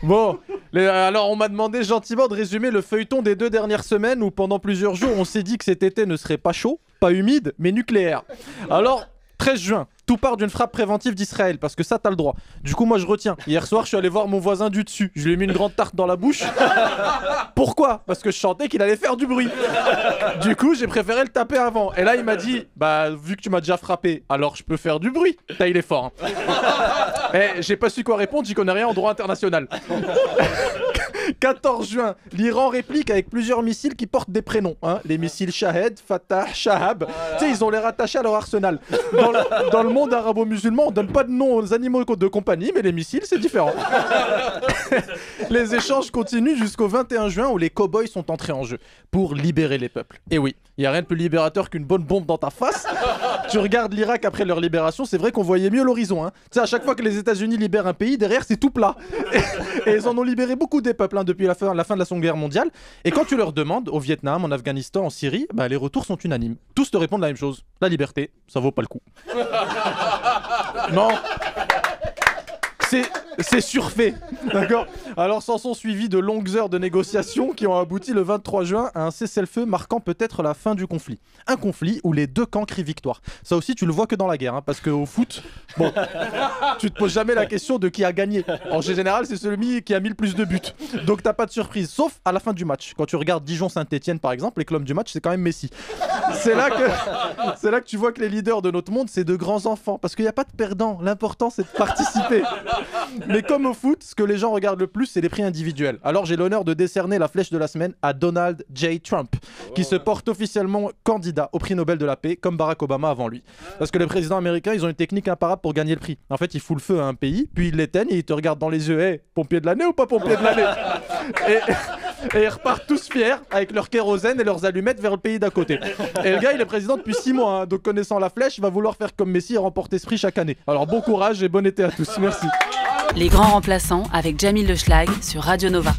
Bon, alors on m'a demandé gentiment de résumer le feuilleton des 2 dernières semaines où pendant plusieurs jours on s'est dit que cet été ne serait pas chaud, pas humide, mais nucléaire. Alors, 13 juin, tout part d'une frappe préventive d'Israël, parce que ça t'as le droit. Du coup moi je retiens. Hier soir je suis allé voir mon voisin du dessus, je lui ai mis une grande tarte dans la bouche. Pourquoi? Parce que je sentais qu'il allait faire du bruit. Du coup j'ai préféré le taper avant. Et là il m'a dit, bah vu que tu m'as déjà frappé, alors je peux faire du bruit. Il est fort. Hein. Et j'ai pas su quoi répondre, j'y connais rien en droit international. 14 juin, l'Iran réplique avec plusieurs missiles qui portent des prénoms. Hein. Les missiles Shahed, Fatah, Shahab. Tu sais, ils ont les rattachés à leur arsenal. Dans le monde arabo-musulman, on donne pas de nom aux animaux de compagnie, mais les missiles, c'est différent. Les échanges continuent jusqu'au 21 juin où les cow-boys sont entrés en jeu pour libérer les peuples. Et oui, il n'y a rien de plus libérateur qu'une bonne bombe dans ta face. Tu regardes l'Irak après leur libération, c'est vrai qu'on voyait mieux l'horizon. Hein. Tu sais, à chaque fois que les États-Unis libèrent un pays, derrière, c'est tout plat. Et ils en ont libéré beaucoup des peuples depuis la fin de la Seconde Guerre mondiale. Et quand tu leur demandes, au Vietnam, en Afghanistan, en Syrie, bah, les retours sont unanimes. Tous te répondent la même chose. La liberté, ça vaut pas le coup. Non. C'est surfait, d'accord. Alors s'en sont suivis de longues heures de négociations qui ont abouti le 23 juin à un cessez-le-feu marquant peut-être la fin du conflit. Un conflit où les 2 camps crient victoire. Ça aussi tu le vois que dans la guerre, hein, parce qu'au foot, bon, tu te poses jamais la question de qui a gagné. En général c'est celui qui a mis le plus de buts. Donc t'as pas de surprise, sauf à la fin du match. Quand tu regardes Dijon-Saint-Etienne par exemple, et que l'homme du match c'est quand même Messi. C'est là que tu vois que les leaders de notre monde c'est de grands enfants, parce qu'il n'y a pas de perdants, l'important c'est de participer. Mais comme au foot, ce que les gens regardent le plus, c'est les prix individuels. Alors j'ai l'honneur de décerner la flèche de la semaine à Donald J. Trump, qui se porte officiellement candidat au prix Nobel de la paix, comme Barack Obama avant lui. Parce que les présidents américains, ils ont une technique imparable pour gagner le prix. En fait, ils foutent le feu à un pays, puis ils l'éteignent et ils te regardent dans les yeux. Hey, pompier de l'année ou pas pompier de l'année? Et ils repartent tous fiers avec leur kérosène et leurs allumettes vers le pays d'à côté. Et le gars, il est président depuis 6 mois, hein, donc connaissant la flèche, il va vouloir faire comme Messi et remporter ce prix chaque année. Alors bon courage et bon été à tous. Merci. Les grands remplaçants avec Jamil Le Schlag sur Radio Nova.